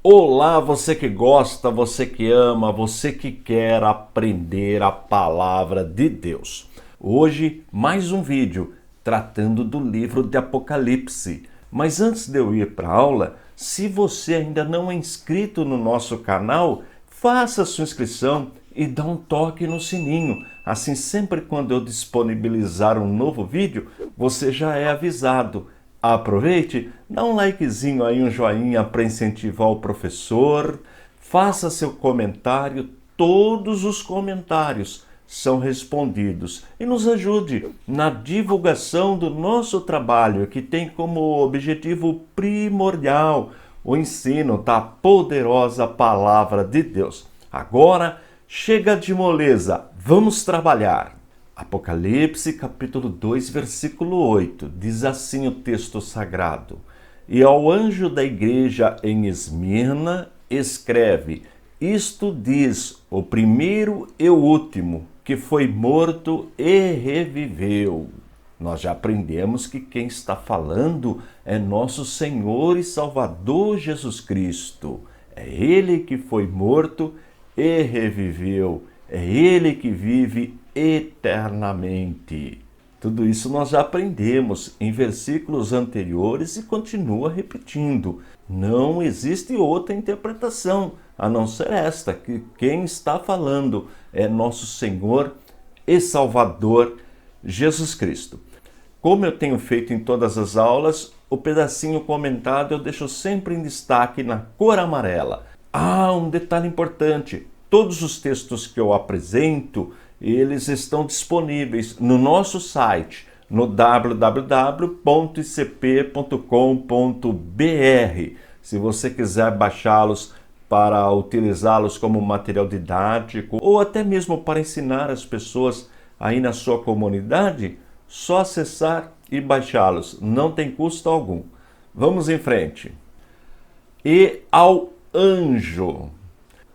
Olá, você que gosta, você que ama, você que quer aprender a palavra de Deus. Hoje, mais um vídeo tratando do livro de Apocalipse. Mas antes de eu ir para a aula, se você ainda não é inscrito no nosso canal, faça sua inscrição e dá um toque no sininho. Assim, sempre quando eu disponibilizar um novo vídeo, você já é avisado. Aproveite, dá um likezinho aí, um joinha para incentivar o professor, faça seu comentário, todos os comentários são respondidos e nos ajude na divulgação do nosso trabalho, que tem como objetivo primordial o ensino da poderosa palavra de Deus. Agora, chega de moleza, vamos trabalhar. Apocalipse, capítulo 2, versículo 8, diz assim o texto sagrado: E ao anjo da igreja em Esmirna escreve: Isto diz o primeiro e o último, que foi morto e reviveu. Nós já aprendemos que quem está falando é nosso Senhor e Salvador Jesus Cristo. É Ele que foi morto e reviveu. É Ele que vive eternamente. Tudo isso nós já aprendemos em versículos anteriores e continua repetindo. Não existe outra interpretação a não ser esta, que quem está falando é nosso Senhor e Salvador Jesus Cristo. Como eu tenho feito em todas as aulas, o pedacinho comentado eu deixo sempre em destaque na cor amarela. Um detalhe importante: todos os textos que eu apresento, eles estão disponíveis no nosso site, no www.icp.com.br. Se você quiser baixá-los para utilizá-los como material didático ou até mesmo para ensinar as pessoas aí na sua comunidade, só acessar e baixá-los, não tem custo algum. Vamos em frente. E ao anjo.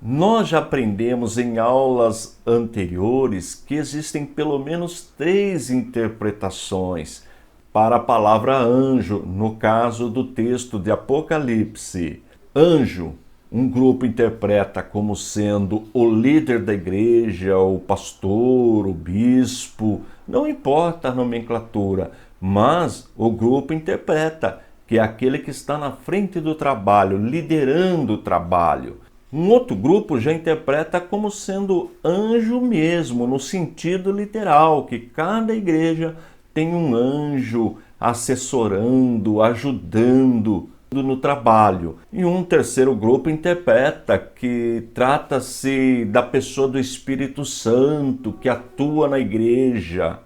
Nós já aprendemos em aulas anteriores que existem pelo menos 3 interpretações para a palavra anjo, no caso do texto de Apocalipse. Anjo, um grupo interpreta como sendo o líder da igreja, o pastor, o bispo, não importa a nomenclatura, mas o grupo interpreta que é aquele que está na frente do trabalho, liderando o trabalho. Um outro grupo já interpreta como sendo anjo mesmo, no sentido literal, que cada igreja tem um anjo assessorando, ajudando no trabalho. E um terceiro grupo interpreta que trata-se da pessoa do Espírito Santo que atua na igreja.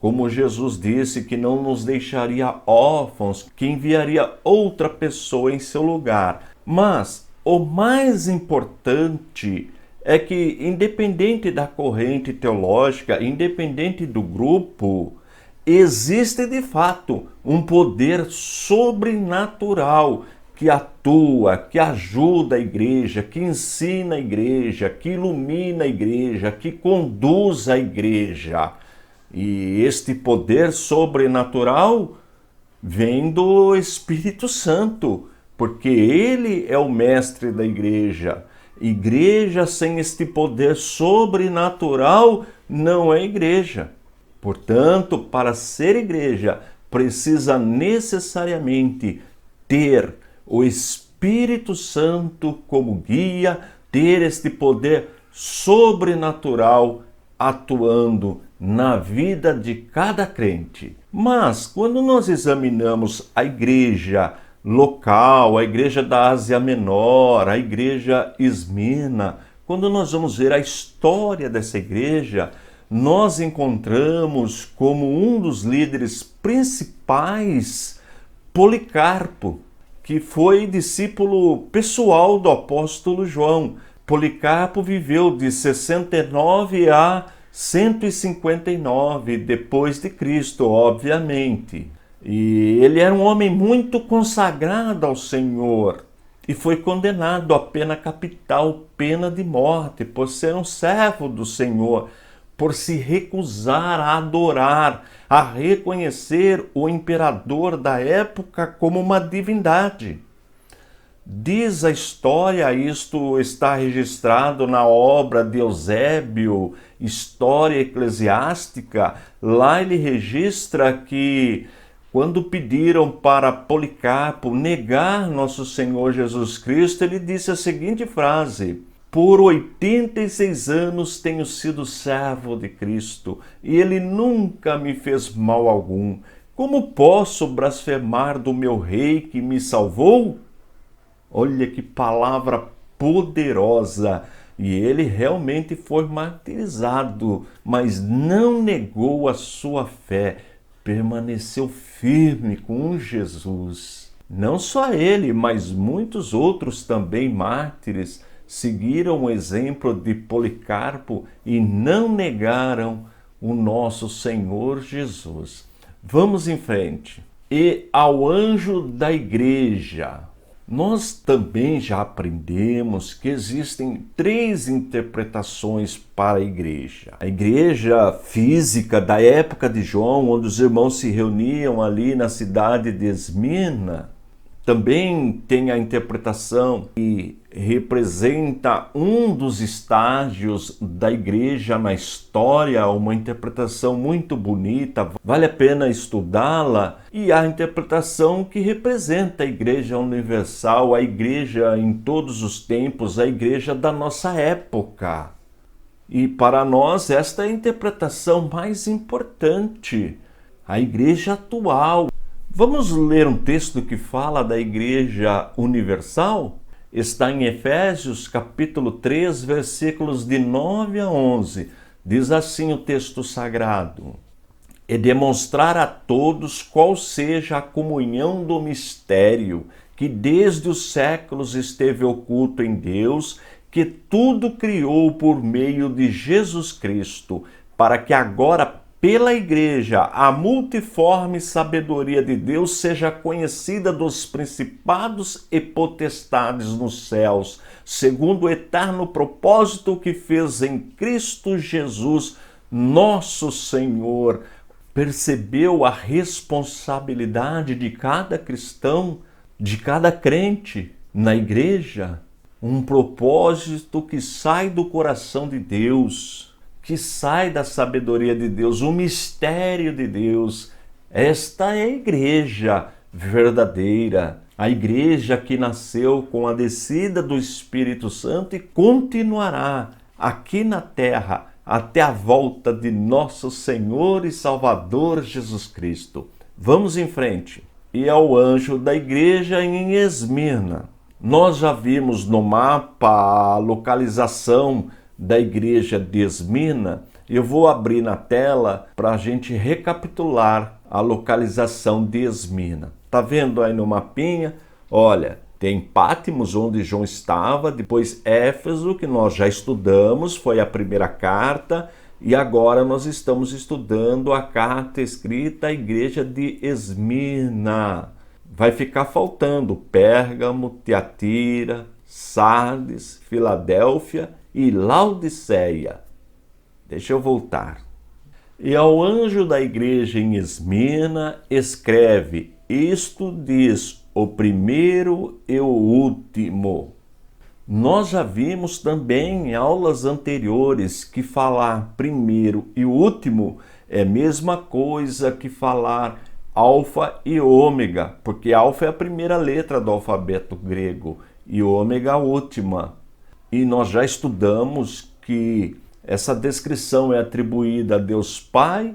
Como Jesus disse que não nos deixaria órfãos, que enviaria outra pessoa em seu lugar. Mas o mais importante é que, independente da corrente teológica, independente do grupo, existe de fato um poder sobrenatural que atua, que ajuda a igreja, que ensina a igreja, que ilumina a igreja, que conduz a igreja. E este poder sobrenatural vem do Espírito Santo, porque ele é o mestre da igreja. Igreja sem este poder sobrenatural não é igreja. Portanto, para ser igreja, precisa necessariamente ter o Espírito Santo como guia, ter este poder sobrenatural atuando na vida de cada crente. Mas, quando nós examinamos a igreja local, a igreja da Ásia Menor, a igreja Esmirna, quando nós vamos ver a história dessa igreja, nós encontramos como um dos líderes principais Policarpo, que foi discípulo pessoal do apóstolo João. Policarpo viveu de 69 a 159 depois de Cristo, obviamente. E ele era um homem muito consagrado ao Senhor e foi condenado à pena capital, pena de morte, por ser um servo do Senhor, por se recusar a adorar, a reconhecer o imperador da época como uma divindade. Diz a história, isto está registrado na obra de Eusébio, História Eclesiástica. Lá ele registra que quando pediram para Policarpo negar nosso Senhor Jesus Cristo, ele disse a seguinte frase: por 86 anos tenho sido servo de Cristo e ele nunca me fez mal algum. Como posso blasfemar do meu rei que me salvou? Olha que palavra poderosa! E ele realmente foi martirizado, mas não negou a sua fé, permaneceu firme com Jesus. Não só ele, mas muitos outros também mártires seguiram o exemplo de Policarpo e não negaram o nosso Senhor Jesus. Vamos em frente. E ao anjo da igreja. Nós também já aprendemos que existem 3 interpretações para a igreja. A igreja física da época de João, onde os irmãos se reuniam ali na cidade de Esmirna, também tem a interpretação que representa um dos estágios da igreja na história, uma interpretação muito bonita, vale a pena estudá-la, e a interpretação que representa a igreja universal, a igreja em todos os tempos, a igreja da nossa época. E para nós esta é a interpretação mais importante, a igreja atual. Vamos ler um texto que fala da Igreja Universal? Está em Efésios, capítulo 3, versículos de 9 a 11. Diz assim o texto sagrado: e demonstrar a todos qual seja a comunhão do mistério, que desde os séculos esteve oculto em Deus, que tudo criou por meio de Jesus Cristo, para que agora pela igreja, a multiforme sabedoria de Deus seja conhecida dos principados e potestades nos céus, segundo o eterno propósito que fez em Cristo Jesus, nosso Senhor. Percebeu a responsabilidade de cada cristão, de cada crente na igreja? Um propósito que sai do coração de Deus, que sai da sabedoria de Deus, o mistério de Deus. Esta é a igreja verdadeira, a igreja que nasceu com a descida do Espírito Santo e continuará aqui na terra até a volta de nosso Senhor e Salvador Jesus Cristo. Vamos em frente. E ao anjo da igreja em Esmirna. Nós já vimos no mapa a localização da igreja de Esmirna. Eu vou abrir na tela para a gente recapitular a localização de Esmirna. Tá vendo aí no mapinha? Olha, tem Patmos, onde João estava, depois Éfeso, que nós já estudamos, foi a primeira carta, e agora nós estamos estudando a carta escrita à igreja de Esmirna. Vai ficar faltando Pérgamo, Tiatira, Sardes, Filadélfia e Laodiceia. Deixa eu voltar. E ao anjo da igreja em Esmirna escreve: isto diz o primeiro e o último. Nós já vimos também em aulas anteriores que falar primeiro e último é a mesma coisa que falar alfa e ômega, porque alfa é a primeira letra do alfabeto grego e ômega a última. E nós já estudamos que essa descrição é atribuída a Deus Pai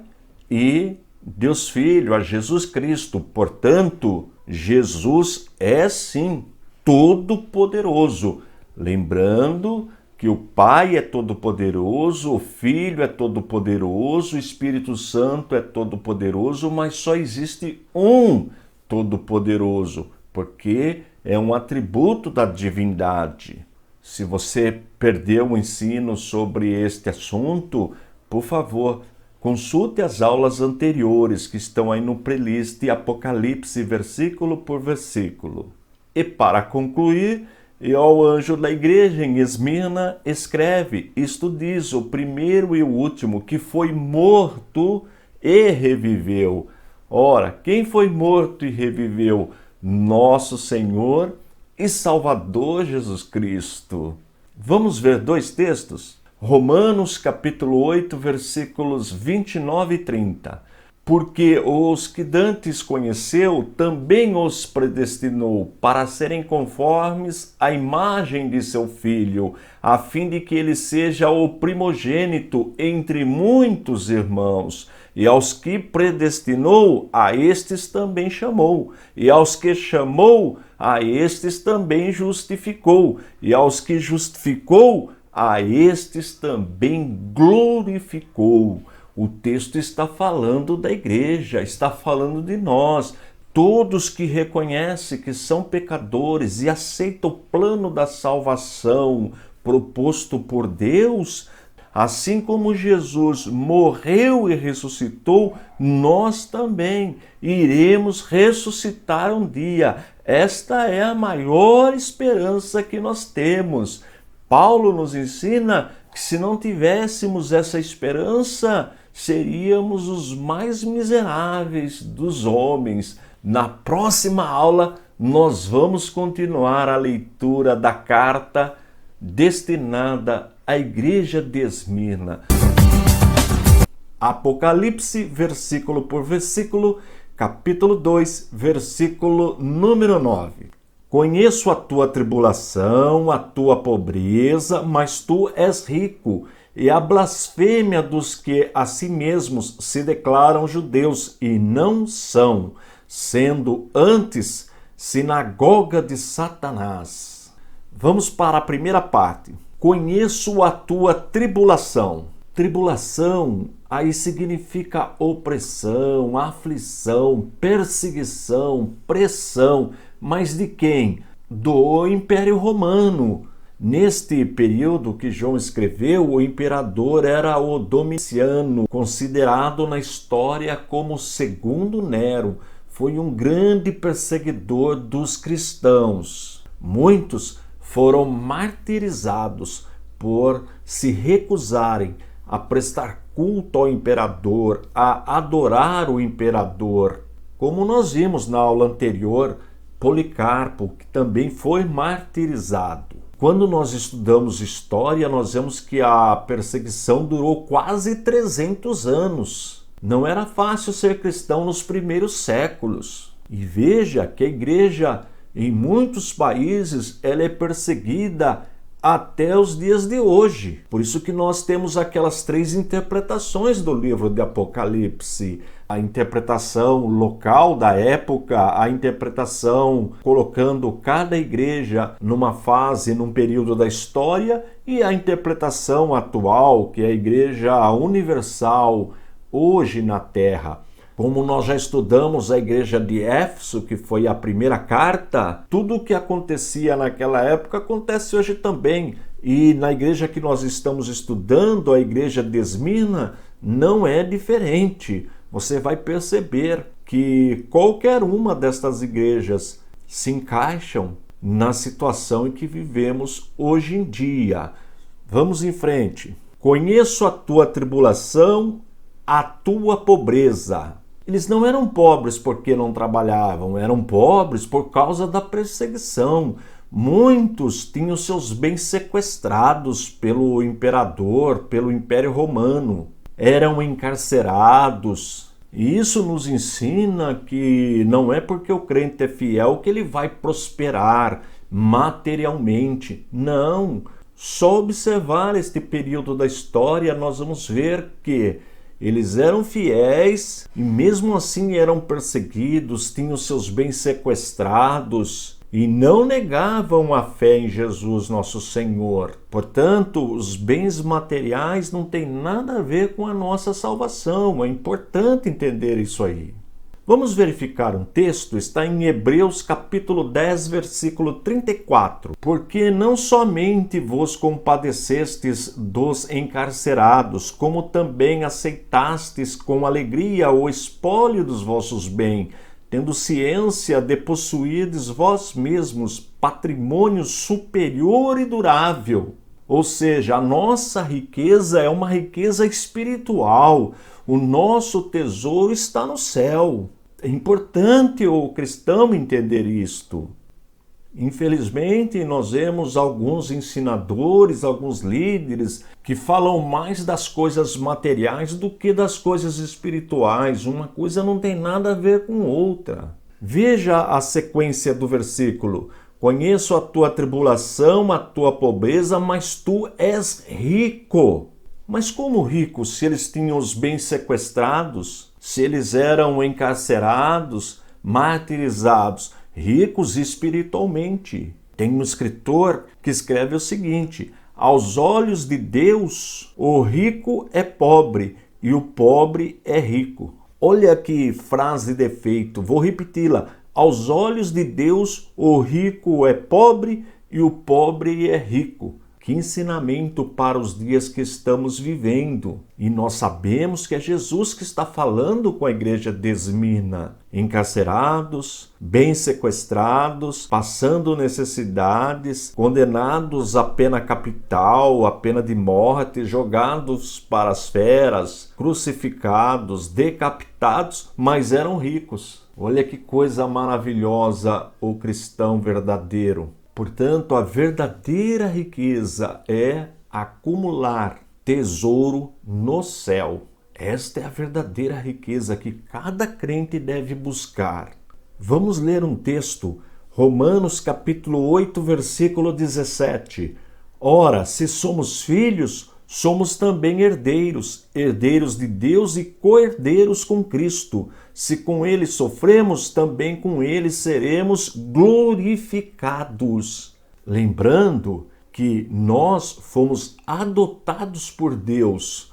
e Deus Filho, a Jesus Cristo. Portanto, Jesus é sim todo-poderoso. Lembrando que o Pai é todo-poderoso, o Filho é todo-poderoso, o Espírito Santo é todo-poderoso, mas só existe um todo-poderoso, porque é um atributo da divindade. Se você perdeu o ensino sobre este assunto, por favor, consulte as aulas anteriores que estão aí no playlist Apocalipse, versículo por versículo. E para concluir, e ao anjo da igreja em Esmirna escreve: isto diz o primeiro e o último, que foi morto e reviveu. Ora, quem foi morto e reviveu? Nosso Senhor e Salvador Jesus Cristo. Vamos ver dois textos? Romanos capítulo 8, versículos 29 e 30. Porque os que dantes conheceu, também os predestinou para serem conformes à imagem de seu Filho, a fim de que ele seja o primogênito entre muitos irmãos. E aos que predestinou, a estes também chamou. E aos que chamou, a estes também justificou. E aos que justificou, a estes também glorificou. O texto está falando da igreja, está falando de nós. Todos que reconhecem que são pecadores e aceitam o plano da salvação proposto por Deus, assim como Jesus morreu e ressuscitou, nós também iremos ressuscitar um dia. Esta é a maior esperança que nós temos. Paulo nos ensina que se não tivéssemos essa esperança, seríamos os mais miseráveis dos homens. Na próxima aula, nós vamos continuar a leitura da carta destinada à igreja de Esmirna. Apocalipse, versículo por versículo, capítulo 2, versículo número 9. Conheço a tua tribulação, a tua pobreza, mas tu és rico, e a blasfêmia dos que a si mesmos se declaram judeus e não são, sendo antes sinagoga de Satanás. Vamos para a primeira parte. Conheço a tua tribulação. Tribulação aí significa opressão, aflição, perseguição, pressão. Mas de quem? Do Império Romano. Neste período que João escreveu, o imperador era o Domiciano, considerado na história como o segundo Nero. Foi um grande perseguidor dos cristãos. Muitos foram martirizados por se recusarem a prestar culto ao imperador, a adorar o imperador. Como nós vimos na aula anterior, Policarpo, que também foi martirizado. Quando nós estudamos história, nós vemos que a perseguição durou quase 300 anos. Não era fácil ser cristão nos primeiros séculos. E veja que a igreja, em muitos países, ela é perseguida até os dias de hoje. Por isso que nós temos aquelas 3 interpretações do livro de Apocalipse. A interpretação local da época, a interpretação colocando cada igreja numa fase, num período da história, e a interpretação atual, que é a igreja universal hoje na Terra. Como nós já estudamos a igreja de Éfeso, que foi a primeira carta, tudo o que acontecia naquela época acontece hoje também. E na igreja que nós estamos estudando, a igreja de Esmirna, não é diferente. Você vai perceber que qualquer uma destas igrejas se encaixam na situação em que vivemos hoje em dia. Vamos em frente. Conheço a tua tribulação, a tua pobreza. Eles não eram pobres porque não trabalhavam, eram pobres por causa da perseguição. Muitos tinham seus bens sequestrados pelo imperador, pelo Império Romano. Eram encarcerados. E isso nos ensina que não é porque o crente é fiel que ele vai prosperar materialmente. Não. Só observar este período da história nós vamos ver que eles eram fiéis e mesmo assim eram perseguidos, tinham seus bens sequestrados e não negavam a fé em Jesus nosso Senhor. Portanto, os bens materiais não têm nada a ver com a nossa salvação. É importante entender isso aí. Vamos verificar um texto, está em Hebreus capítulo 10, versículo 34. Porque não somente vos compadecestes dos encarcerados, como também aceitastes com alegria o espólio dos vossos bens, tendo ciência de possuirdes vós mesmos patrimônio superior e durável. Ou seja, a nossa riqueza é uma riqueza espiritual. O nosso tesouro está no céu. É importante o cristão entender isto. Infelizmente, nós vemos alguns ensinadores, alguns líderes que falam mais das coisas materiais do que das coisas espirituais. Uma coisa não tem nada a ver com outra. Veja a sequência do versículo. Conheço a tua tribulação, a tua pobreza, mas tu és rico. Mas como rico, se eles tinham os bens sequestrados, se eles eram encarcerados, martirizados, ricos espiritualmente? Tem um escritor que escreve o seguinte: aos olhos de Deus, o rico é pobre e o pobre é rico. Olha que frase de efeito, vou repeti-la. Aos olhos de Deus, o rico é pobre e o pobre é rico. Que ensinamento para os dias que estamos vivendo. E nós sabemos que é Jesus que está falando com a igreja de Esmina. Encarcerados, bem sequestrados, passando necessidades, condenados à pena capital, à pena de morte, jogados para as feras, crucificados, decapitados, mas eram ricos. Olha que coisa maravilhosa o cristão verdadeiro. Portanto, a verdadeira riqueza é acumular tesouro no céu. Esta é a verdadeira riqueza que cada crente deve buscar. Vamos ler um texto, Romanos capítulo 8, versículo 17. Ora, se somos filhos, somos também herdeiros, herdeiros de Deus e co-herdeiros com Cristo. Se com ele sofremos, também com ele seremos glorificados. Lembrando que nós fomos adotados por Deus.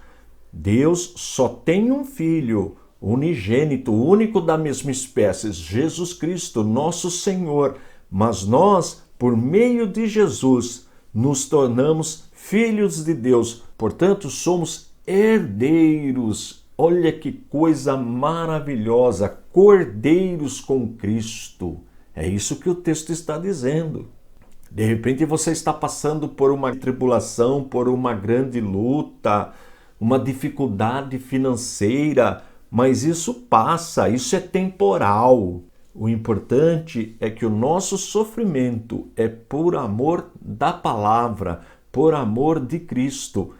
Deus só tem um filho, unigênito, único da mesma espécie, Jesus Cristo, nosso Senhor. Mas nós, por meio de Jesus, nos tornamos filhos de Deus. Portanto, somos herdeiros. Olha que coisa maravilhosa, cordeiros com Cristo. É isso que o texto está dizendo. De repente você está passando por uma tribulação, por uma grande luta, uma dificuldade financeira, mas isso passa, isso é temporal. O importante é que o nosso sofrimento é por amor da palavra, por amor de Cristo.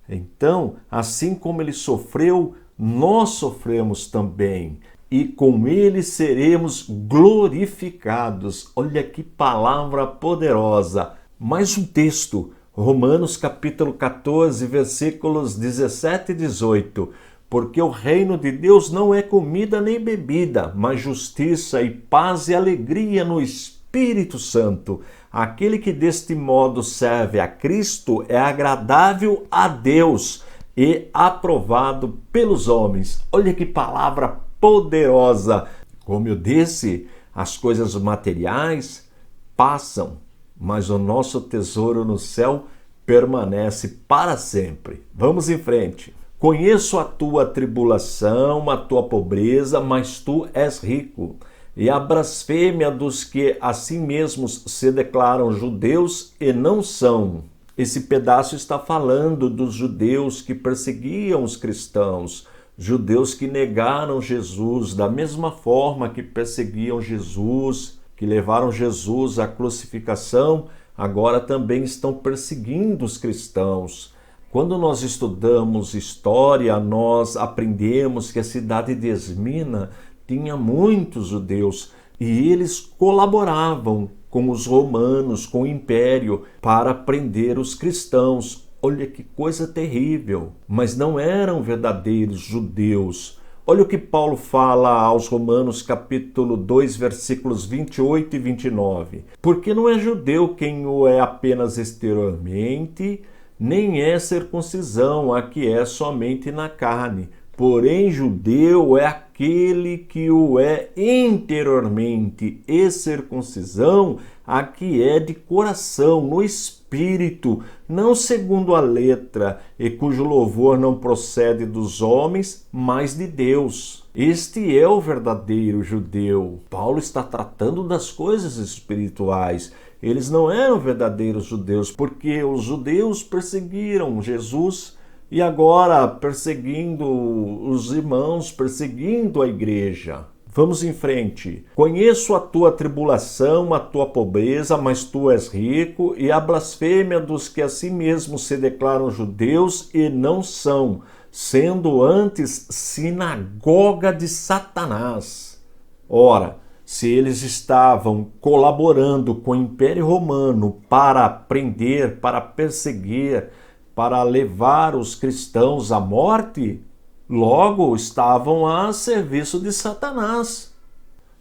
Então, assim como ele sofreu, nós sofremos também, e com ele seremos glorificados. Olha que palavra poderosa. Mais um texto, Romanos capítulo 14, versículos 17 e 18. Porque o reino de Deus não é comida nem bebida, mas justiça e paz e alegria no Espírito Santo. Aquele que deste modo serve a Cristo é agradável a Deus e aprovado pelos homens. Olha que palavra poderosa! Como eu disse, as coisas materiais passam, mas o nosso tesouro no céu permanece para sempre. Vamos em frente. Conheço a tua tribulação, a tua pobreza, mas tu és rico. E a blasfêmia dos que a si mesmos se declaram judeus e não são. Esse pedaço está falando dos judeus que perseguiam os cristãos, judeus que negaram Jesus, da mesma forma que perseguiam Jesus, que levaram Jesus à crucificação, agora também estão perseguindo os cristãos. Quando nós estudamos história, nós aprendemos que a cidade de Esmina tinha muitos judeus e eles colaboravam com os romanos, com o império, para prender os cristãos. Olha que coisa terrível, mas não eram verdadeiros judeus. Olha o que Paulo fala aos Romanos capítulo 2, versículos 28 e 29. Porque não é judeu quem o é apenas exteriormente, nem é circuncisão a que é somente na carne. Porém, judeu é aquele que o é interiormente, e circuncisão a que é de coração, no espírito, não segundo a letra, e cujo louvor não procede dos homens, mas de Deus. Este é o verdadeiro judeu. Paulo está tratando das coisas espirituais. Eles não eram verdadeiros judeus, porque os judeus perseguiram Jesus e agora perseguindo os irmãos, perseguindo a igreja. Vamos em frente. Conheço a tua tribulação, a tua pobreza, mas tu és rico, e a blasfêmia dos que a si mesmos se declaram judeus e não são, sendo antes sinagoga de Satanás. Ora, se eles estavam colaborando com o Império Romano para prender, para perseguir, para levar os cristãos à morte, logo estavam a serviço de Satanás.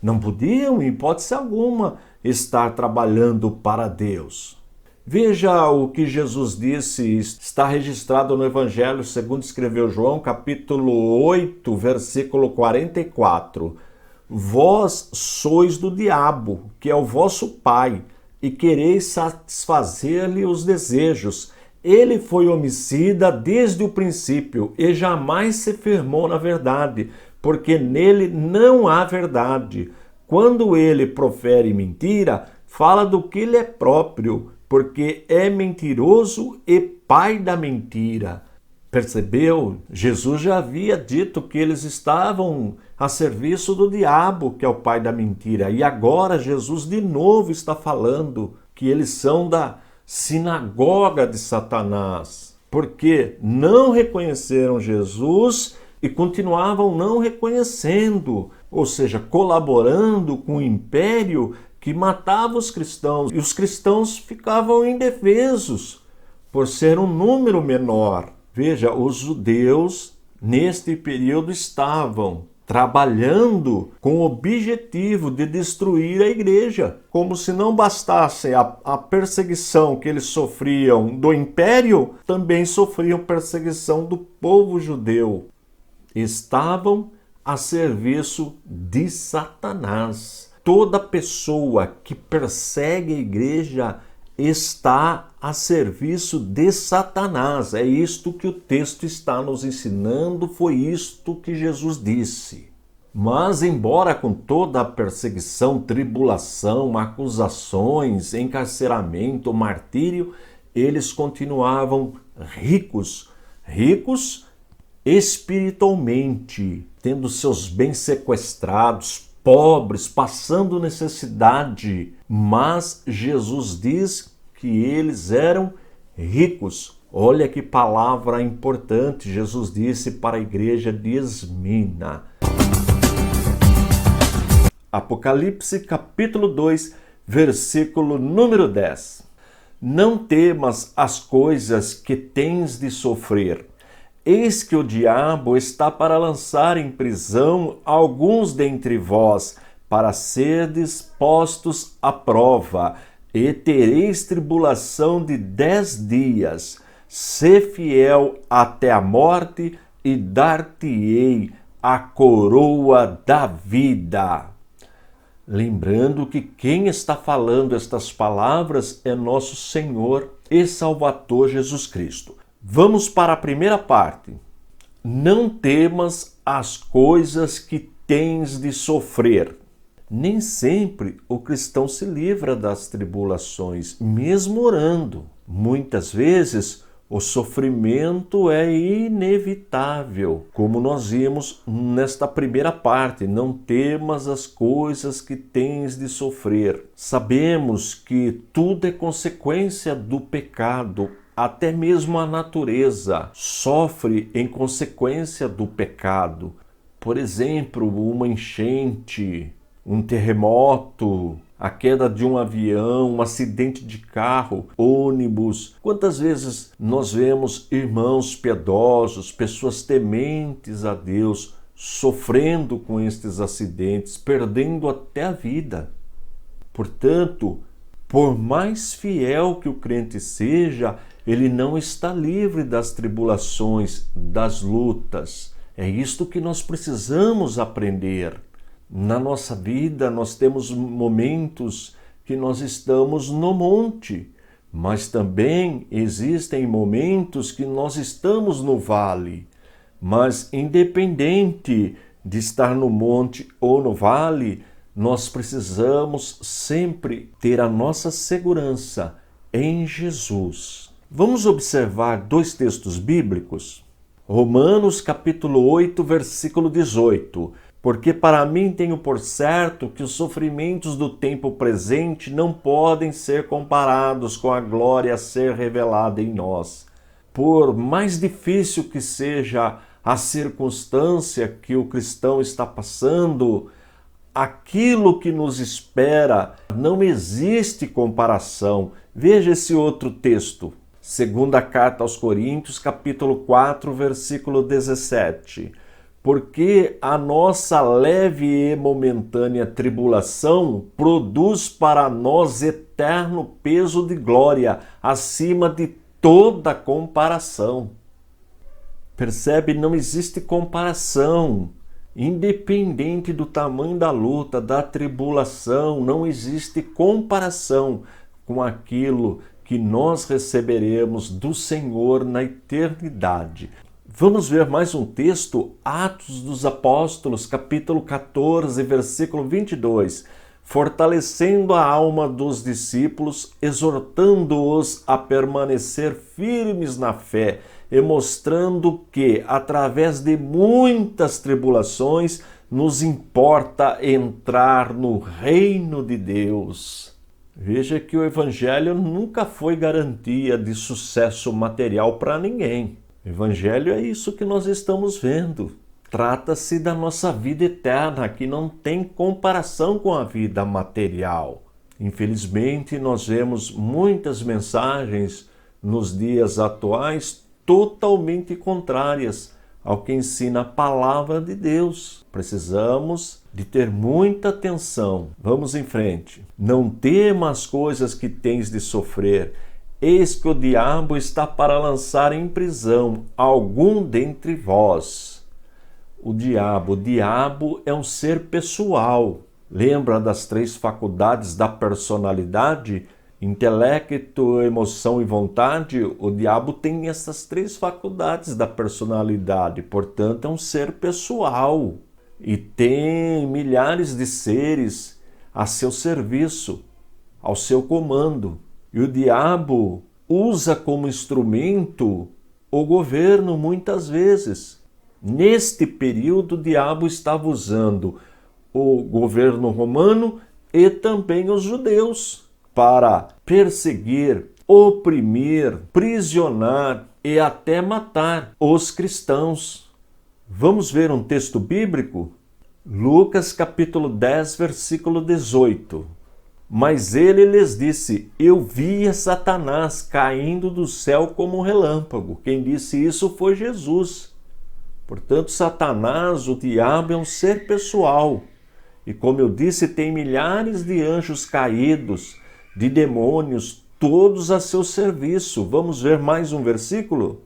Não podiam, em hipótese alguma, estar trabalhando para Deus. Veja o que Jesus disse, está registrado no Evangelho segundo escreveu João, capítulo 8, versículo 44. Vós sois do diabo, que é o vosso pai, e quereis satisfazer-lhe os desejos. Ele foi homicida desde o princípio e jamais se firmou na verdade, porque nele não há verdade. Quando ele profere mentira, fala do que lhe é próprio, porque é mentiroso e pai da mentira. Percebeu? Jesus já havia dito que eles estavam a serviço do diabo, que é o pai da mentira. E agora Jesus de novo está falando que eles são da sinagoga de Satanás, porque não reconheceram Jesus e continuavam não reconhecendo, ou seja, colaborando com o império que matava os cristãos, e os cristãos ficavam indefesos por ser um número menor. Veja, os judeus neste período estavam trabalhando com o objetivo de destruir a igreja, como se não bastasse a perseguição que eles sofriam do império, também sofriam perseguição do povo judeu. Estavam a serviço de Satanás. Toda pessoa que persegue a igreja está a serviço de Satanás. É isto que o texto está nos ensinando, foi isto que Jesus disse. Mas, embora com toda a perseguição, tribulação, acusações, encarceramento, martírio, eles continuavam ricos espiritualmente, tendo seus bens sequestrados, pobres, passando necessidade. Mas Jesus diz que eles eram ricos. Olha que palavra importante Jesus disse para a igreja de Esmina. Apocalipse capítulo 2, versículo número 10. Não temas as coisas que tens de sofrer. Eis que o diabo está para lançar em prisão alguns dentre vós, para serdes postos à prova, e tereis tribulação de 10 dias. Sê fiel até a morte, e dar-te-ei a coroa da vida. Lembrando que quem está falando estas palavras é nosso Senhor e Salvador Jesus Cristo. Vamos para a primeira parte. Não temas as coisas que tens de sofrer. Nem sempre o cristão se livra das tribulações, mesmo orando. Muitas vezes o sofrimento é inevitável, como nós vimos nesta primeira parte. Não temas as coisas que tens de sofrer. Sabemos que tudo é consequência do pecado. Até mesmo a natureza sofre em consequência do pecado. Por exemplo, uma enchente, um terremoto, a queda de um avião, um acidente de carro, ônibus. Quantas vezes nós vemos irmãos piedosos, pessoas tementes a Deus, sofrendo com estes acidentes, perdendo até a vida. Portanto, por mais fiel que o crente seja, ele não está livre das tribulações, das lutas. É isto que nós precisamos aprender. Na nossa vida, nós temos momentos que nós estamos no monte, mas também existem momentos que nós estamos no vale. Mas independente de estar no monte ou no vale, nós precisamos sempre ter a nossa segurança em Jesus. Vamos observar dois textos bíblicos. Romanos capítulo 8, versículo 18. Porque para mim tenho por certo que os sofrimentos do tempo presente não podem ser comparados com a glória a ser revelada em nós. Por mais difícil que seja a circunstância que o cristão está passando, aquilo que nos espera não existe comparação. Veja esse outro texto. Segunda carta aos Coríntios, capítulo 4, versículo 17. Porque a nossa leve e momentânea tribulação produz para nós eterno peso de glória, acima de toda comparação. Percebe? Não existe comparação. Independente do tamanho da luta, da tribulação, não existe comparação com aquilo que nós receberemos do Senhor na eternidade. Vamos ver mais um texto, Atos dos Apóstolos, capítulo 14, versículo 22. Fortalecendo a alma dos discípulos, exortando-os a permanecer firmes na fé, e mostrando que, através de muitas tribulações, nos importa entrar no reino de Deus. Veja que o Evangelho nunca foi garantia de sucesso material para ninguém. O Evangelho é isso que nós estamos vendo. Trata-se da nossa vida eterna, que não tem comparação com a vida material. Infelizmente, nós vemos muitas mensagens nos dias atuais totalmente contrárias ao que ensina a palavra de Deus. Precisamos de ter muita atenção. Vamos em frente. Não temas as coisas que tens de sofrer. Eis que o diabo está para lançar em prisão algum dentre vós. O diabo é um ser pessoal. Lembra das 3 faculdades da personalidade? Intelecto, emoção e vontade? O diabo tem essas 3 faculdades da personalidade, portanto é um ser pessoal. E tem milhares de seres a seu serviço, ao seu comando. E o diabo usa como instrumento o governo muitas vezes. Neste período, o diabo estava usando o governo romano e também os judeus para perseguir, oprimir, prisionar e até matar os cristãos. Vamos ver um texto bíblico? Lucas capítulo 10, versículo 18. Mas ele lhes disse: eu via Satanás caindo do céu como um relâmpago. Quem disse isso foi Jesus. Portanto, Satanás, o diabo, é um ser pessoal. E como eu disse, tem milhares de anjos caídos, de demônios, todos a seu serviço. Vamos ver mais um versículo?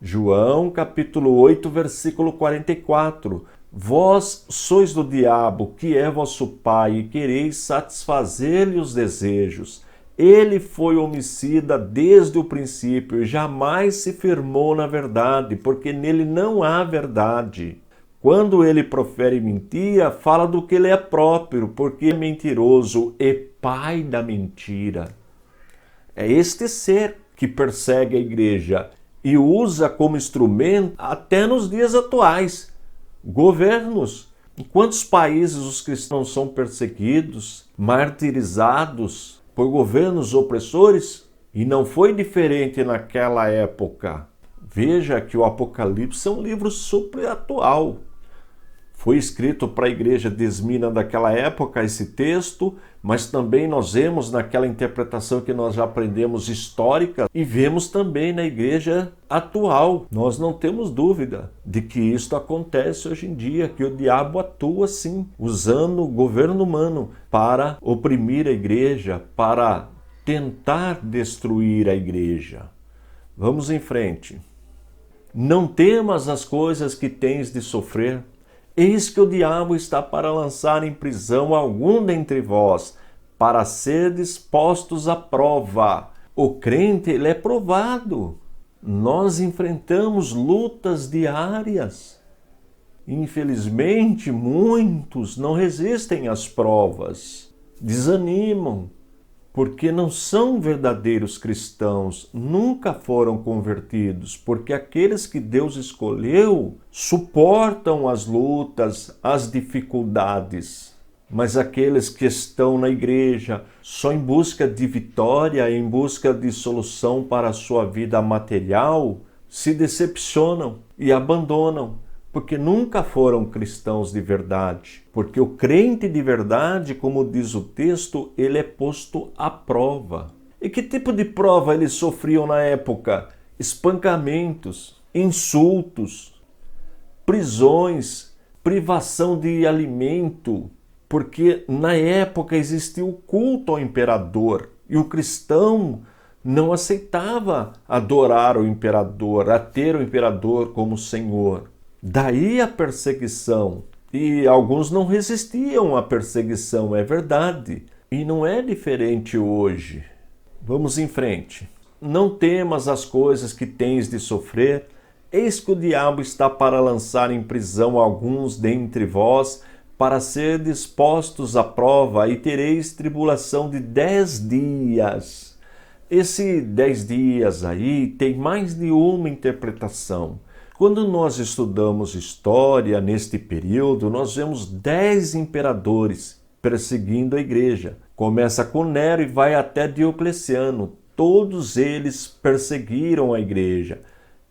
João capítulo 8, versículo 44. Vós sois do diabo, que é vosso pai, e quereis satisfazer-lhe os desejos. Ele foi homicida desde o princípio e jamais se firmou na verdade, porque nele não há verdade. Quando ele profere mentira, fala do que ele é próprio, porque é mentiroso e pai da mentira. É este ser que persegue a igreja e usa como instrumento até nos dias atuais. Governos. Em quantos países os cristãos são perseguidos, martirizados por governos opressores? E não foi diferente naquela época. Veja que o Apocalipse é um livro super atual. Foi escrito para a igreja de Esmina daquela época esse texto, mas também nós vemos naquela interpretação que nós já aprendemos histórica e vemos também na igreja atual. Nós não temos dúvida de que isto acontece hoje em dia, que o diabo atua sim, usando o governo humano para oprimir a igreja, para tentar destruir a igreja. Vamos em frente. Não temas as coisas que tens de sofrer. Eis que o diabo está para lançar em prisão algum dentre vós, para serdes postos à prova. O crente, ele é provado. Nós enfrentamos lutas diárias. Infelizmente, muitos não resistem às provas, desanimam, porque não são verdadeiros cristãos, nunca foram convertidos, porque aqueles que Deus escolheu suportam as lutas, as dificuldades. Mas aqueles que estão na igreja só em busca de vitória, em busca de solução para a sua vida material, se decepcionam e abandonam, porque nunca foram cristãos de verdade. Porque o crente de verdade, como diz o texto, ele é posto à prova. E que tipo de prova eles sofriam na época? Espancamentos, insultos, prisões, privação de alimento, porque na época existia o culto ao imperador e o cristão não aceitava adorar o imperador, a ter o imperador como senhor. Daí a perseguição. E alguns não resistiam à perseguição, é verdade. E não é diferente hoje. Vamos em frente. Não temas as coisas que tens de sofrer. Eis que o diabo está para lançar em prisão alguns dentre vós, para ser dispostos à prova, e tereis tribulação de 10 dias. Esse 10 dias aí tem mais de uma interpretação. Quando nós estudamos história neste período, nós vemos 10 imperadores perseguindo a igreja. Começa com Nero e vai até Diocleciano. Todos eles perseguiram a igreja.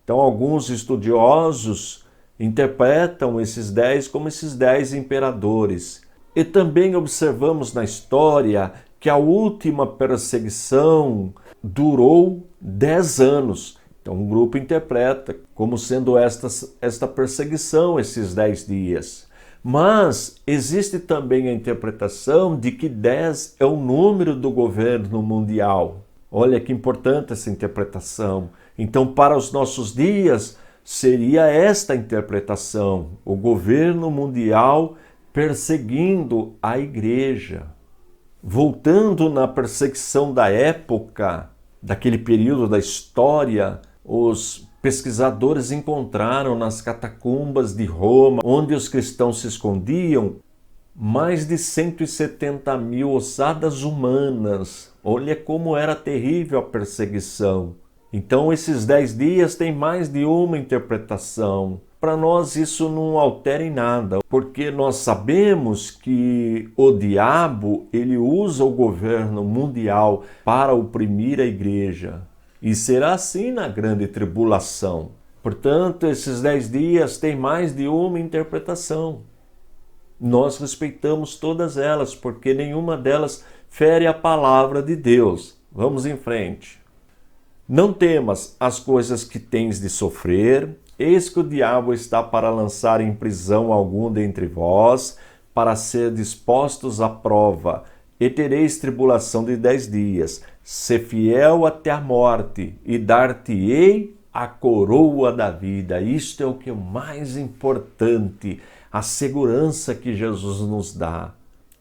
Então, alguns estudiosos interpretam esses 10 como esses 10 imperadores. E também observamos na história que a última perseguição durou 10 anos. Então, um grupo interpreta como sendo esta perseguição, esses 10 dias. Mas existe também a interpretação de que 10 é o número do governo mundial. Olha que importante essa interpretação. Então, para os nossos dias, seria esta interpretação: o governo mundial perseguindo a igreja. Voltando na perseguição da época, daquele período da história, os pesquisadores encontraram nas catacumbas de Roma, onde os cristãos se escondiam, mais de 170 mil ossadas humanas. Olha como era terrível a perseguição. Então, esses 10 dias têm mais de uma interpretação. Para nós isso não altera em nada, porque nós sabemos que o diabo ele usa o governo mundial para oprimir a igreja. E será assim na grande tribulação. Portanto, esses 10 dias têm mais de uma interpretação. Nós respeitamos todas elas, porque nenhuma delas fere a palavra de Deus. Vamos em frente. Não temas as coisas que tens de sofrer. Eis que o diabo está para lançar em prisão algum dentre vós, para ser dispostos à prova, e tereis tribulação de 10 dias. Sê fiel até a morte, e dar-te-ei a coroa da vida. Isto é o que é o mais importante, a segurança que Jesus nos dá.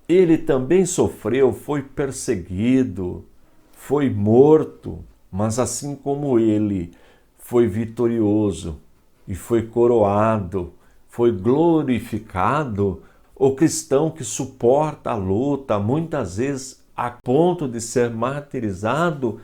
Ele também sofreu, foi perseguido, foi morto, mas assim como ele foi vitorioso e foi coroado, foi glorificado, o cristão que suporta a luta, muitas vezes a ponto de ser martirizado,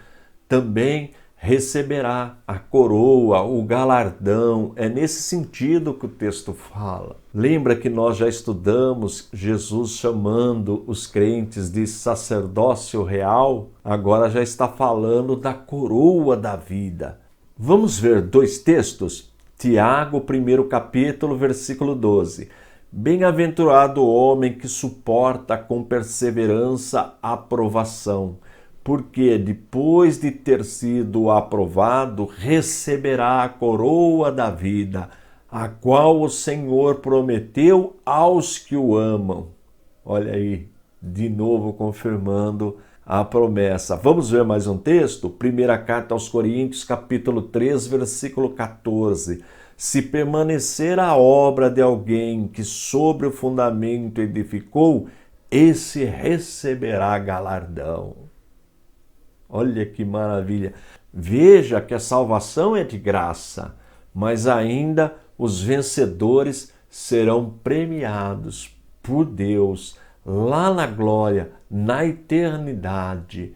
também receberá a coroa, o galardão. É nesse sentido que o texto fala. Lembra que nós já estudamos Jesus chamando os crentes de sacerdócio real? Agora já está falando da coroa da vida. Vamos ver 2 textos? Tiago, 1º capítulo, versículo 12. Bem-aventurado o homem que suporta com perseverança a provação, porque depois de ter sido aprovado, receberá a coroa da vida, a qual o Senhor prometeu aos que o amam. Olha aí, de novo confirmando a promessa. Vamos ver mais um texto? Primeira carta aos Coríntios, capítulo 3, versículo 14. Se permanecer a obra de alguém que sobre o fundamento edificou, esse receberá galardão. Olha que maravilha! Veja que a salvação é de graça, mas ainda os vencedores serão premiados por Deus lá na glória, na eternidade.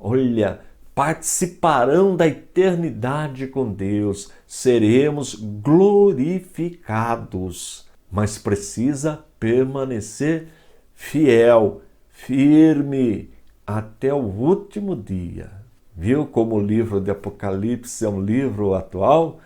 olha, participarão da eternidade com Deus, seremos glorificados. Mas precisa permanecer fiel, firme, até o último dia. Viu como o livro de Apocalipse é um livro atual?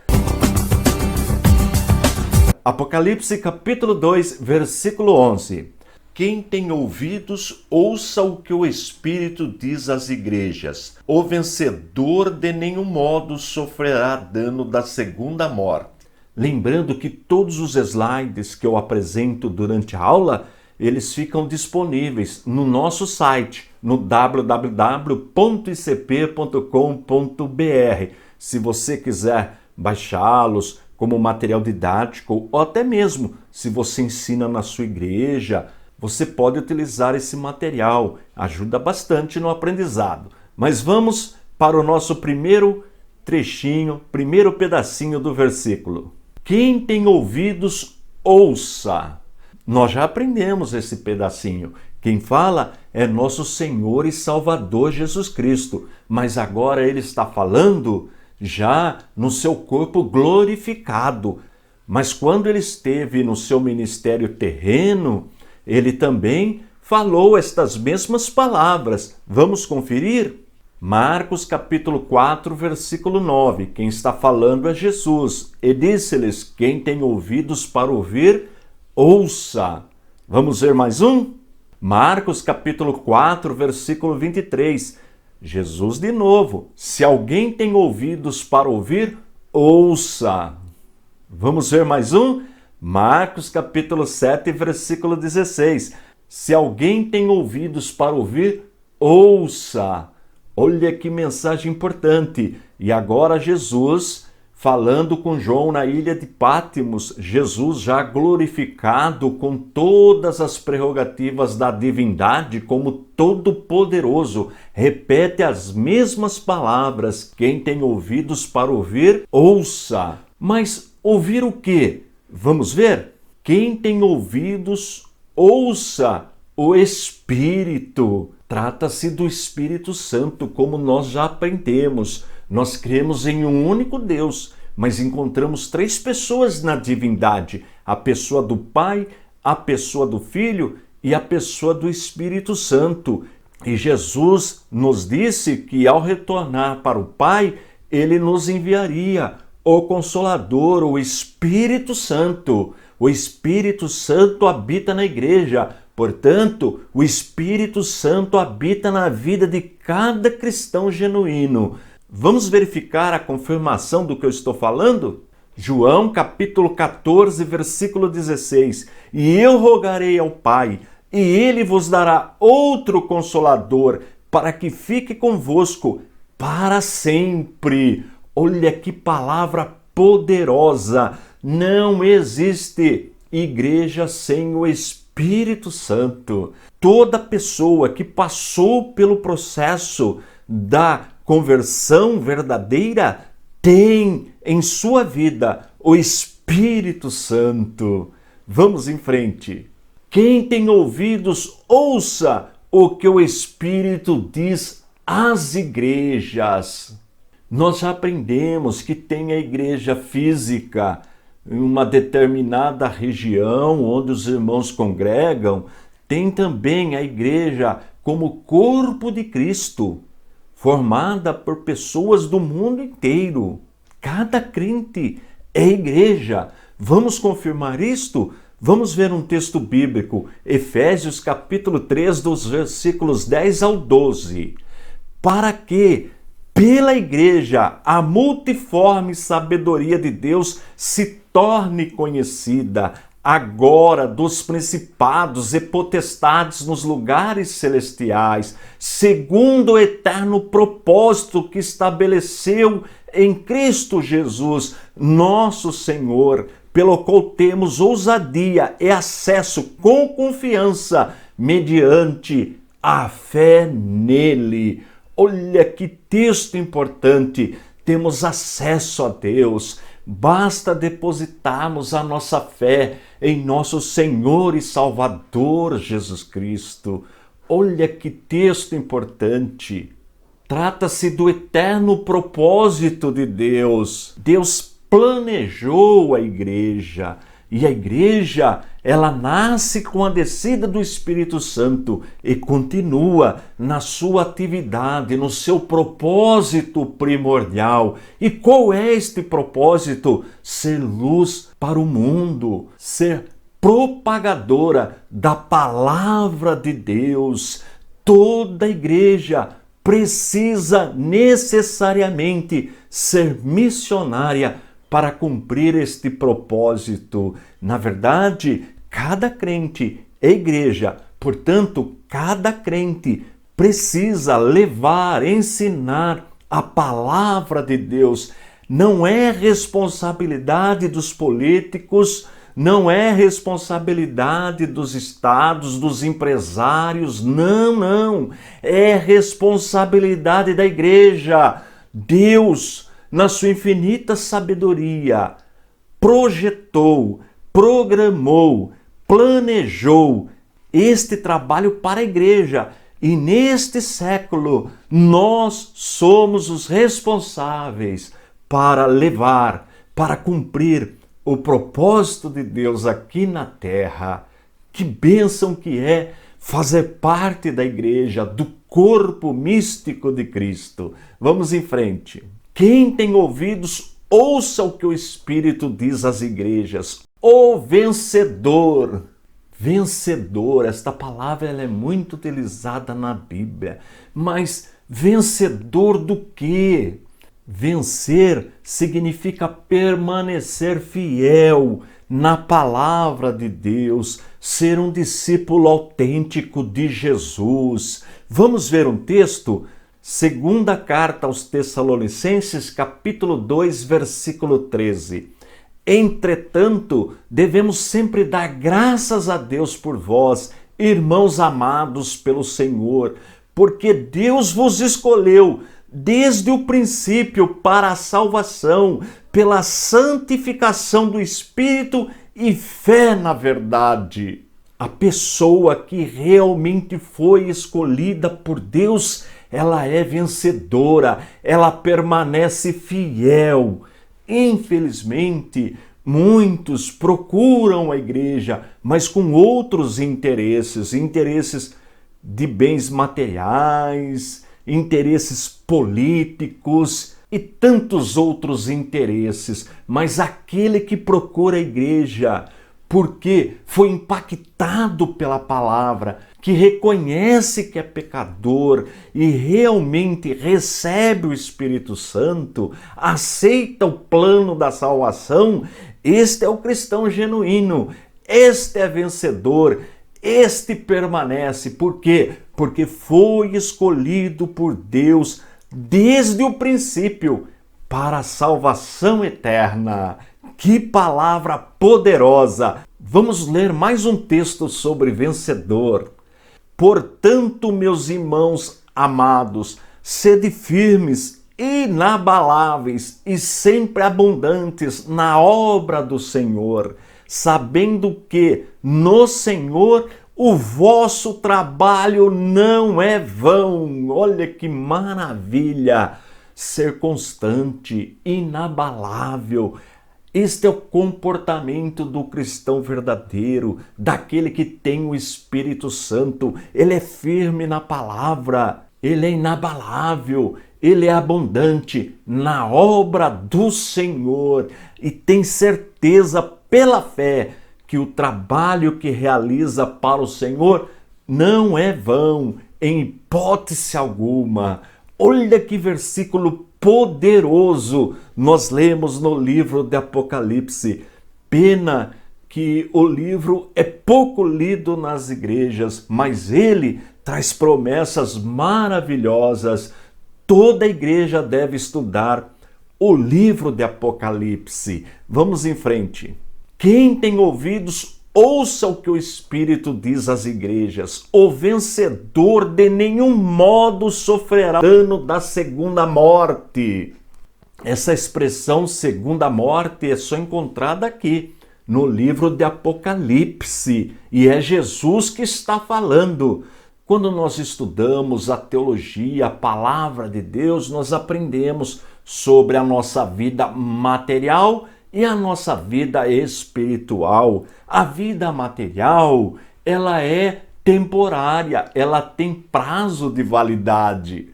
Apocalipse capítulo 2, versículo 11. Quem tem ouvidos, ouça o que o Espírito diz às igrejas. O vencedor de nenhum modo sofrerá dano da segunda morte. Lembrando que todos os slides que eu apresento durante a aula, eles ficam disponíveis no nosso site, no www.icp.com.br. Se você quiser baixá-los como material didático, ou até mesmo se você ensina na sua igreja, você pode utilizar esse material, ajuda bastante no aprendizado. Mas vamos para o nosso primeiro trechinho, primeiro pedacinho do versículo. Quem tem ouvidos, ouça. Nós já aprendemos esse pedacinho. Quem fala é nosso Senhor e Salvador Jesus Cristo, mas agora ele está falando já no seu corpo glorificado. Mas quando ele esteve no seu ministério terreno, ele também falou estas mesmas palavras. Vamos conferir? Marcos capítulo 4, versículo 9. Quem está falando é Jesus. E disse-lhes: quem tem ouvidos para ouvir, ouça. Vamos ver mais um? Marcos capítulo 4, versículo 23. Jesus de novo: se alguém tem ouvidos para ouvir, ouça. Vamos ver mais um? Marcos capítulo 7, versículo 16. Se alguém tem ouvidos para ouvir, ouça. Olha que mensagem importante. E agora Jesus falando com João na ilha de Pátimos, Jesus já glorificado com todas as prerrogativas da divindade como todo-poderoso, repete as mesmas palavras. Quem tem ouvidos para ouvir, ouça. Mas ouvir o quê? Vamos ver? Quem tem ouvidos, ouça o Espírito. Trata-se do Espírito Santo, como nós já aprendemos. Nós cremos em um único Deus, mas encontramos três pessoas na divindade: a pessoa do Pai, a pessoa do Filho e a pessoa do Espírito Santo. E Jesus nos disse que ao retornar para o Pai, ele nos enviaria o Consolador, o Espírito Santo. O Espírito Santo habita na igreja. Portanto, o Espírito Santo habita na vida de cada cristão genuíno. Vamos verificar a confirmação do que eu estou falando? João capítulo 14, versículo 16. E eu rogarei ao Pai, e ele vos dará outro Consolador, para que fique convosco para sempre. Olha que palavra poderosa! Não existe igreja sem o Espírito Santo. Toda pessoa que passou pelo processo da conversão verdadeira tem em sua vida o Espírito Santo. Vamos em frente. Quem tem ouvidos, ouça o que o Espírito diz às igrejas. Nós já aprendemos que tem a igreja física em uma determinada região onde os irmãos congregam. Tem também a igreja como corpo de Cristo, formada por pessoas do mundo inteiro. Cada crente é igreja. Vamos confirmar isto? Vamos ver um texto bíblico, Efésios capítulo 3, dos versículos 10 ao 12. Para que, pela igreja, a multiforme sabedoria de Deus se torne conhecida agora dos principados e potestades nos lugares celestiais, segundo o eterno propósito que estabeleceu em Cristo Jesus, nosso Senhor, pelo qual temos ousadia e acesso com confiança mediante a fé nele. Olha que texto importante! Temos acesso a Deus. Basta depositarmos a nossa fé em nosso Senhor e Salvador Jesus Cristo. Olha que texto importante! Trata-se do eterno propósito de Deus. Deus planejou a igreja. E a igreja, ela nasce com a descida do Espírito Santo e continua na sua atividade, no seu propósito primordial. E qual é este propósito? Ser luz para o mundo, ser propagadora da palavra de Deus. Toda igreja precisa necessariamente ser missionária para cumprir este propósito. Na verdade, cada crente é igreja, portanto, cada crente precisa levar, ensinar a palavra de Deus. Não é responsabilidade dos políticos, não é responsabilidade dos estados, dos empresários, não. É responsabilidade da igreja. Deus, na sua infinita sabedoria, projetou, programou, planejou este trabalho para a igreja. E neste século, nós somos os responsáveis para levar, para cumprir o propósito de Deus aqui na terra. Que bênção que é fazer parte da igreja, do corpo místico de Cristo. Vamos em frente. Quem tem ouvidos, ouça o que o Espírito diz às igrejas. O vencedor. Vencedor, esta palavra ela é muito utilizada na Bíblia. Mas vencedor do quê? Vencer significa permanecer fiel na palavra de Deus, ser um discípulo autêntico de Jesus. Vamos ver um texto? Segunda carta aos Tessalonicenses, capítulo 2, versículo 13. Entretanto, devemos sempre dar graças a Deus por vós, irmãos amados pelo Senhor, porque Deus vos escolheu desde o princípio para a salvação, pela santificação do Espírito e fé na verdade. A pessoa que realmente foi escolhida por Deus, ela é vencedora, ela permanece fiel. Infelizmente, muitos procuram a igreja, mas com outros interesses de bens materiais, interesses políticos e tantos outros interesses. Mas aquele que procura a igreja, porque foi impactado pela palavra, que reconhece que é pecador e realmente recebe o Espírito Santo, aceita o plano da salvação, este é o cristão genuíno, este é vencedor, este permanece. Por quê? Porque foi escolhido por Deus desde o princípio para a salvação eterna. Que palavra poderosa! Vamos ler mais um texto sobre vencedor. Portanto, meus irmãos amados, sede firmes, inabaláveis e sempre abundantes na obra do Senhor, sabendo que no Senhor o vosso trabalho não é vão. Olha que maravilha! Ser constante, inabalável. Este é o comportamento do cristão verdadeiro, daquele que tem o Espírito Santo. Ele é firme na palavra, ele é inabalável, ele é abundante na obra do Senhor e tem certeza pela fé que o trabalho que realiza para o Senhor não é vão, em hipótese alguma. Olha que versículo poderoso nós lemos no livro de Apocalipse. Pena que o livro é pouco lido nas igrejas, mas ele traz promessas maravilhosas. Toda igreja deve estudar o livro de Apocalipse. Vamos em frente. Quem tem ouvidos, ouça o que o Espírito diz às igrejas. O vencedor de nenhum modo sofrerá dano da segunda morte. Essa expressão segunda morte é só encontrada aqui no livro de Apocalipse. E é Jesus que está falando. Quando nós estudamos a teologia, a palavra de Deus, nós aprendemos sobre a nossa vida material e a nossa vida espiritual. A vida material, ela é temporária, ela tem prazo de validade.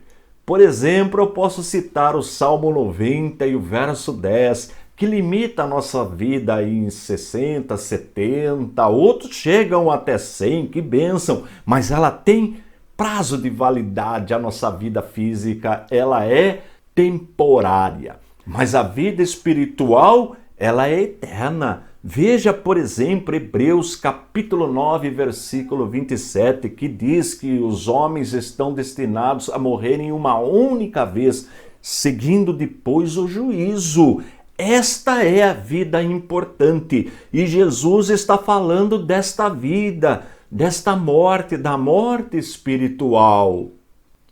Por exemplo, eu posso citar o Salmo 90 e o verso 10, que limita a nossa vida em 60, 70, outros chegam até 100, que bênção, mas ela tem prazo de validade, a nossa vida física, ela é temporária, mas a vida espiritual, ela é eterna. Veja, por exemplo, Hebreus capítulo 9, versículo 27, que diz que os homens estão destinados a morrerem uma única vez, seguindo depois o juízo. Esta é a vida importante e Jesus está falando desta vida, desta morte, da morte espiritual.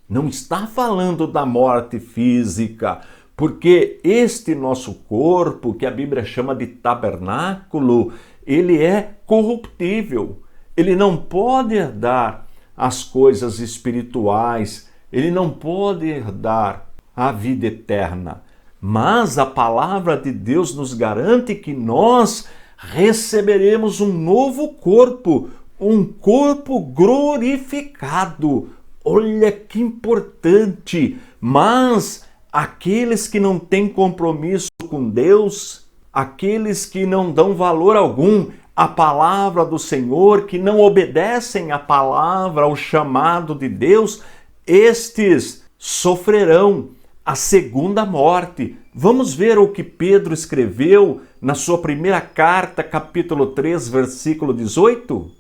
Não está falando da morte física, porque este nosso corpo, que a Bíblia chama de tabernáculo, ele é corruptível. Ele não pode herdar as coisas espirituais, ele não pode herdar a vida eterna. Mas a palavra de Deus nos garante que nós receberemos um novo corpo, um corpo glorificado. Olha que importante! Mas aqueles que não têm compromisso com Deus, aqueles que não dão valor algum à palavra do Senhor, que não obedecem à palavra, ao chamado de Deus, estes sofrerão a segunda morte. Vamos ver o que Pedro escreveu na sua primeira carta, capítulo 3, versículo 18?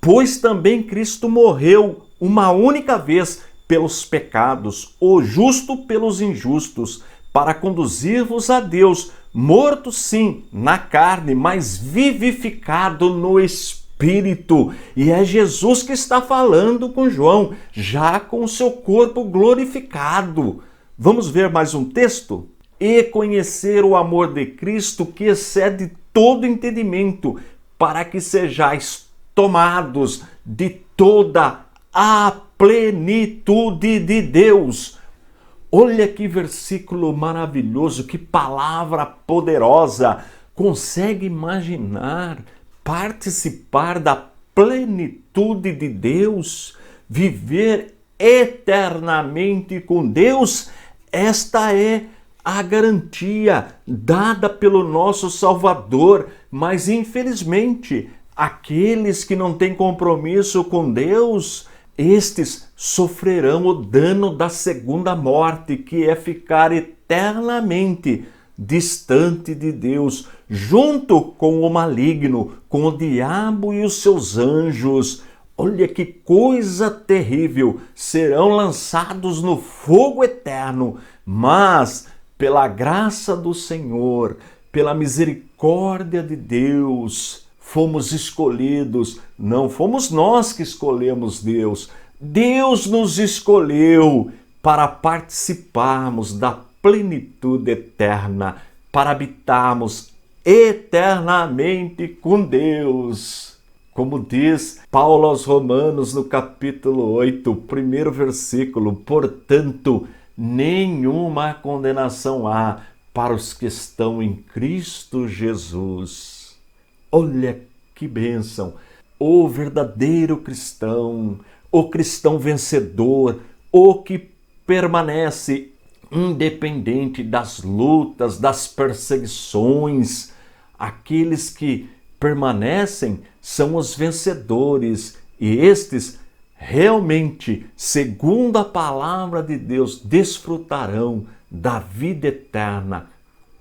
Pois também Cristo morreu uma única vez pelos pecados, o justo pelos injustos, para conduzir-vos a Deus, morto sim na carne, mas vivificado no Espírito. E é Jesus que está falando com João, já com o seu corpo glorificado. Vamos ver mais um texto? E conhecer o amor de Cristo que excede todo entendimento, para que sejais tomados de toda a plenitude de Deus. Olha que versículo maravilhoso, que palavra poderosa. Consegue imaginar participar da plenitude de Deus? Viver eternamente com Deus? Esta é a garantia dada pelo nosso Salvador, mas infelizmente aqueles que não têm compromisso com Deus, estes sofrerão o dano da segunda morte, que é ficar eternamente distante de Deus, junto com o maligno, com o diabo e os seus anjos. Olha que coisa terrível! Serão lançados no fogo eterno, mas pela graça do Senhor, pela misericórdia de Deus, fomos escolhidos. Não fomos nós que escolhemos Deus. Deus nos escolheu para participarmos da plenitude eterna, para habitarmos eternamente com Deus. Como diz Paulo aos Romanos no capítulo 8, primeiro versículo, portanto, nenhuma condenação há para os que estão em Cristo Jesus. Olha que bênção! O verdadeiro cristão, o cristão vencedor, o que permanece independente das lutas, das perseguições, aqueles que permanecem são os vencedores, e estes realmente, segundo a palavra de Deus, desfrutarão da vida eterna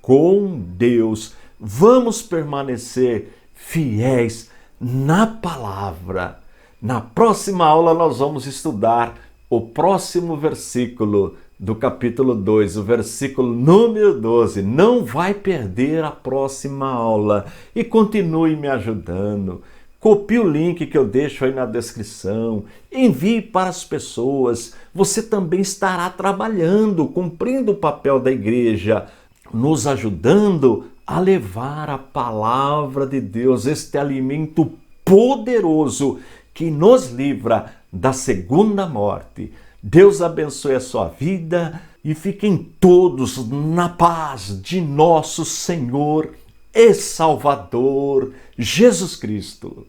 com Deus. Vamos permanecer fiéis na palavra. Na próxima aula nós vamos estudar o próximo versículo do capítulo 2, o versículo número 12. Não vai perder a próxima aula e continue me ajudando. Copie o link que eu deixo aí na descrição, envie para as pessoas. Você também estará trabalhando, cumprindo o papel da igreja, nos ajudando a levar a palavra de Deus, este alimento poderoso que nos livra da segunda morte. Deus abençoe a sua vida e fiquem todos na paz de nosso Senhor e Salvador Jesus Cristo.